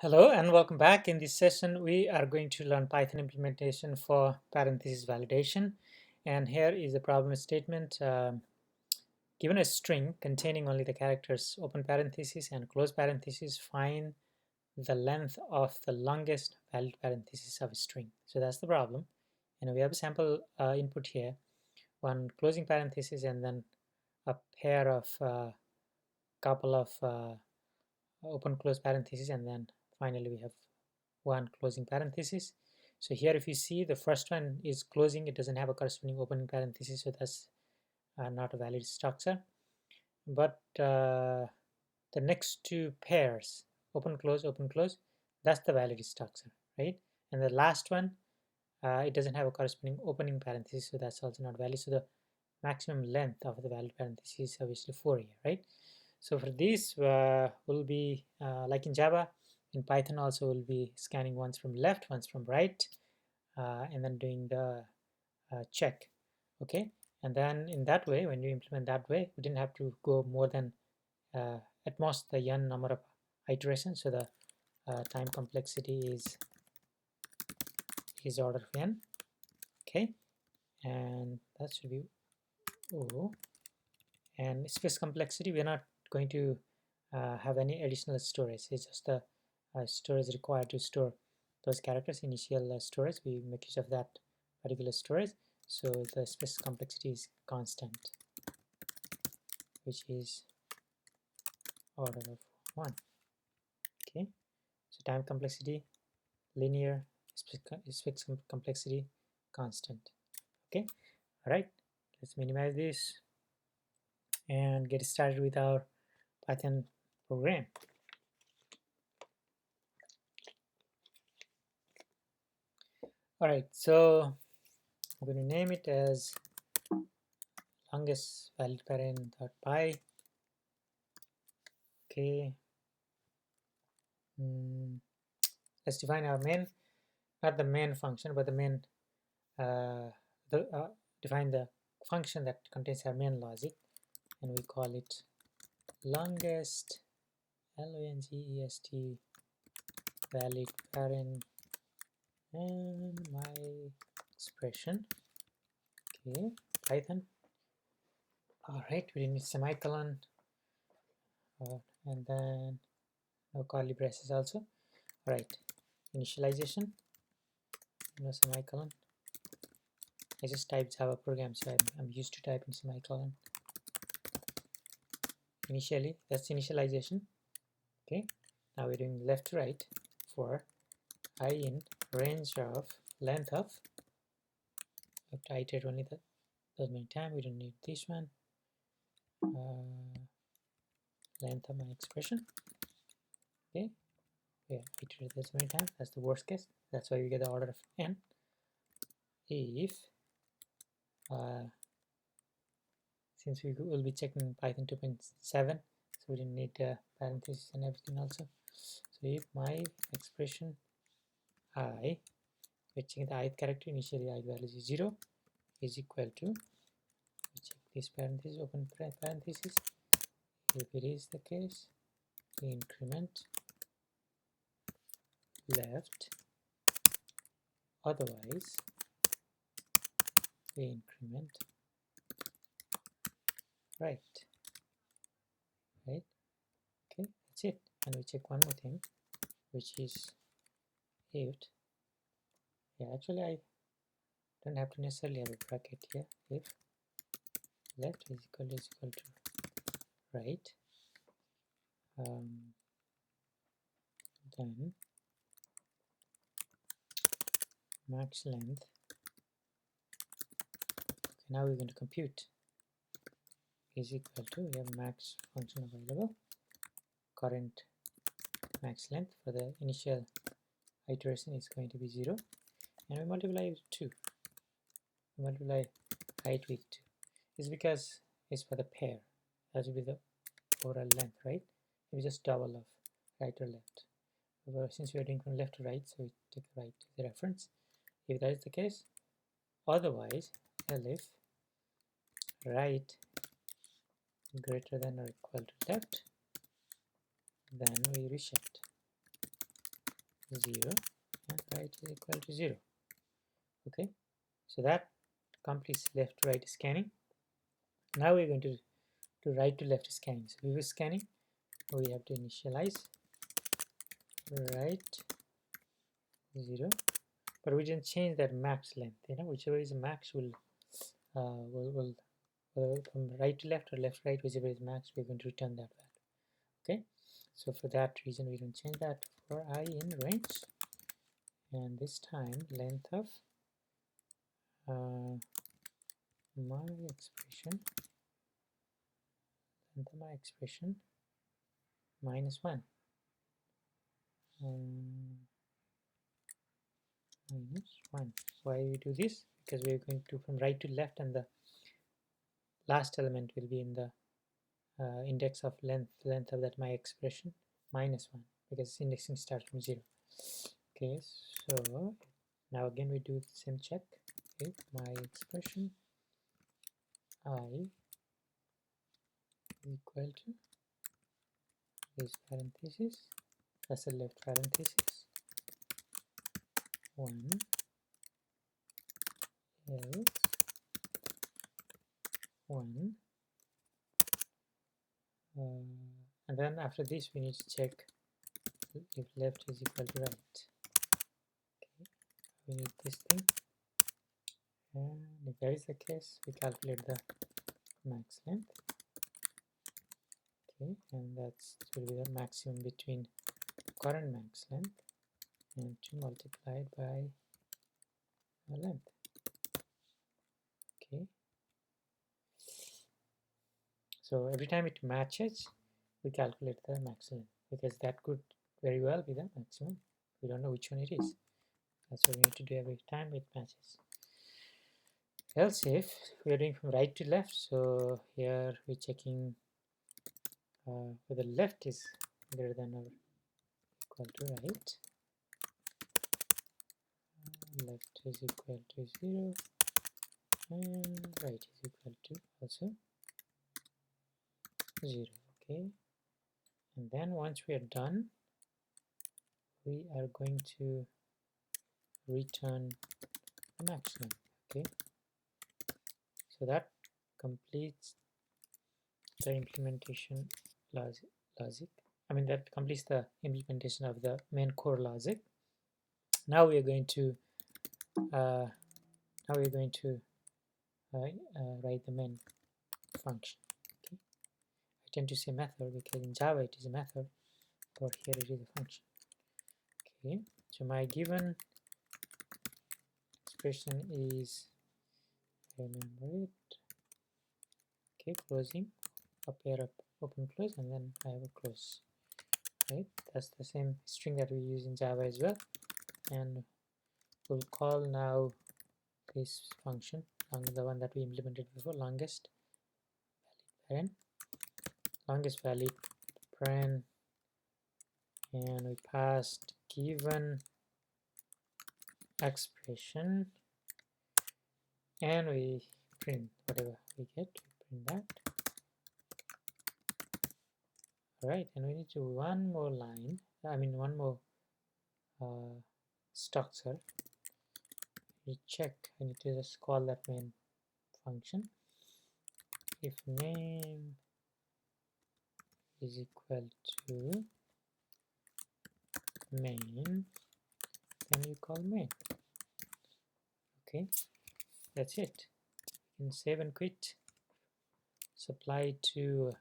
Hello and welcome back. In this session, we are going to learn Python implementation for parenthesis validation. And here is the problem statement. Given a string containing only the characters open parenthesis and close parenthesis, find the length of the longest valid parenthesis of a string. So that's the problem. And we have a sample input here, one closing parenthesis and then a pair of couple of open close parenthesis, and then finally we have one closing parenthesis. So here if you see the first one is closing, it doesn't have a corresponding opening parenthesis, so that's not a valid structure. But the next two pairs, open close, that's the valid structure, right? And the last one, it doesn't have a corresponding opening parenthesis, so that's also not valid. So the maximum length of the valid parenthesis is obviously 4 here, right? So for this will be like in Java, in Python also will be scanning once from left, once from right, and then doing the check. Okay, and then in that way, when you implement that way, we didn't have to go more than at most the n number of iterations. So the time complexity is order of n. Okay, and that should be O. And space complexity, we're not going to have any additional storage. It's just the storage required to store those characters. Initial storage, we make use of that particular storage. So the space complexity is constant, which is order of 1. Okay, so time complexity linear, space complexity constant. Okay, all right, let's minimize this and get started with our Python program. All right, so I'm going to name it as longest valid parent.py. Okay, let's define our main, not the main function, but the main, define the function that contains our main logic, and we call it longest, longest valid parent and my expression. Okay, Python. All right, we need semicolon, and then no curly braces also. All right, initialization, no semicolon. I just typed Java program, so I'm used to typing semicolon. Initially, that's initialization. Okay, now we're doing left to right for I in range of length of. I have to iterate only that many times. We don't need this one. Length of my expression. Okay, yeah, iterate this many times. That's the worst case. That's why we get the order of n. If since we will be checking Python 2.7, so we didn't need parentheses and everything also. So if my expression I, we're checking the ith character, initially ith value is 0, is equal to, we check this parenthesis, open parenthesis. If it is the case, we increment left, otherwise we increment right. Okay, that's it. And we check one more thing, which is if, yeah, actually I don't have to necessarily have a bracket here. If left is equal to right, then max length. Okay, now we're going to compute is equal to, we have max function available, current max length for the initial iteration is going to be 0, and we multiply with 2. We multiply height with 2. It's because it's for the pair. That will be the overall length, right? We just double of right or left. But since we are doing from left to right, so we take right as the reference. If that is the case, otherwise, if right greater than or equal to left, then we reshift. 0 and right is equal to 0. Okay, so that completes left to right scanning. Now we're going to do right to left scanning. So we were scanning, we have to initialize right 0, but we didn't change that max length. Whichever is max will from right to left or left right, whichever is max, we're going to return that value. Okay, so for that reason we don't change that for I in range, and this time length of my expression minus 1 minus 1. Why we do this? Because we're going to from right to left, and the last element will be in the index of length of that my expression minus 1, because indexing starts from 0. Okay, so now again we do the same check. Okay, my expression I equal to this parenthesis plus a left parenthesis 1 else 1, and then after this we need to check if left is equal to right. Okay, we need this thing, and if that is the case, we calculate the max length. Okay, and that's will be the maximum between current max length and 2 multiplied by the length. Okay, so every time it matches, we calculate the max length, because that could very well be the maximum. We don't know which one it is. That's what we need to do every time it matches. Else if we are doing from right to left, so here we're checking whether left is greater than or equal to right. Left is equal to 0 and right is equal to also 0. Okay, and then once we are done, we are going to return the maximum. Okay, so that completes the implementation logic. That completes the implementation of the main core logic. Now we are going to write the main function. Okay, I tend to say method because in Java it is a method, but here it is a function. Okay, so my given expression is, remember it, okay, closing a pair of open close, and then I have a close. Right, that's the same string that we use in Java as well, and we'll call now this function, the one that we implemented before, longest valid paren, and we passed given expression, and we print whatever we get, we print that. Alright, and we need to one more line, one more structure. We check, we need to just call that main function. If name is equal to main, then you call main. Okay, that's it. You can save and quit. Supply to,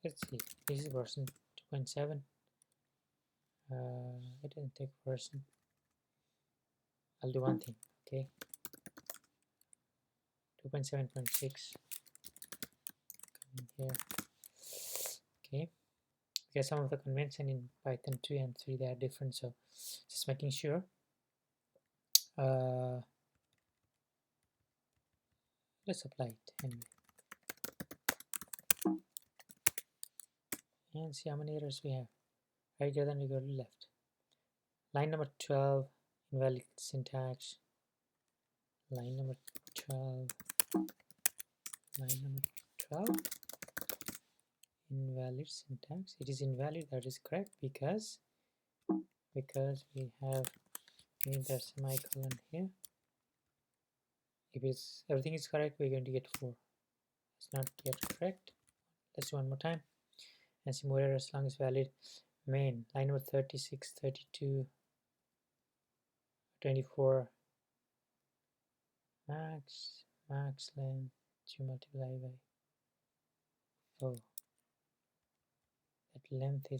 let's see, this is version 2.7. It didn't take version. I'll do one thing. Okay, 2.7.6. come in here. Okay, because some of the convention in Python 2 and 3 they are different, so just making sure. Let's apply it anyway and see how many errors we have. Right here, then we go to left. Line number 12, invalid syntax. Line number 12, invalid syntax. It is invalid, that is correct, because we have made that semicolon here. If it's everything is correct, we're going to get 4. It's not yet correct. Let's do one more time and see more errors. Long is valid. Main line number 36, 32, 24. Max length to multiply by that length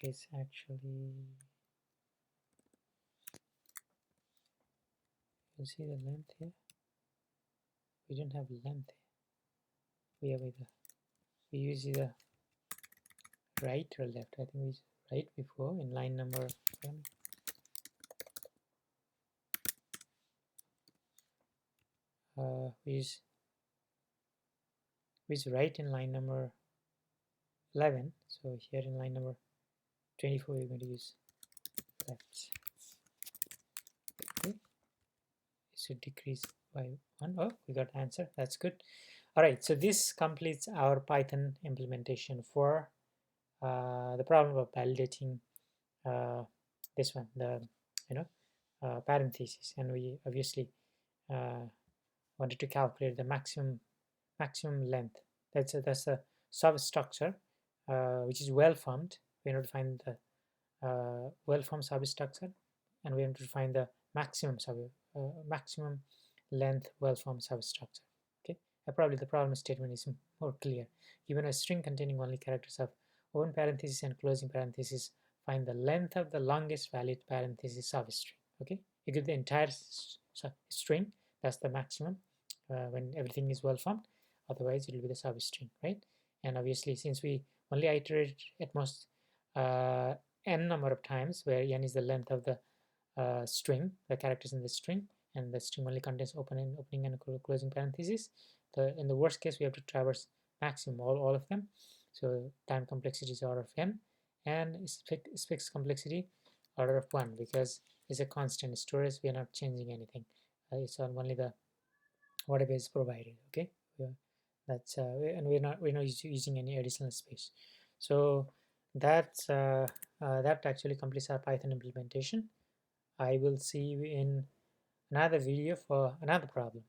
is actually, you see the length here. We don't have length here. We use either right or left. I think we used right before in line number 1. We use right in line number 11. So here in line number 24, we're going to use left. Okay, so decrease by 1. Oh, we got the answer. That's good. All right, so this completes our Python implementation for the problem of validating this one, the parentheses, and we obviously wanted to calculate the maximum length. That's a substructure which is well formed. We need to find the well formed substructure, and we have to find the maximum length well formed substructure. Okay, probably the problem statement is more clear. Given a string containing only characters of open parenthesis and closing parenthesis, find the length of the longest valid parenthesis substring. Okay, you give the entire string, that's the maximum when everything is well formed. Otherwise, it will be the substring, right? And obviously, since we only iterate at most n number of times, where n is the length of the string, the characters in the string, and the string only contains opening and closing parentheses. In the worst case, we have to traverse maximum all of them. So time complexity is order of n, and specs complexity order of 1, because it's a constant storage. We are not changing anything. It's on only the whatever is provided. Okay, that's and we're not using any additional space. So that actually completes our Python implementation. I will see you in another video for another problem.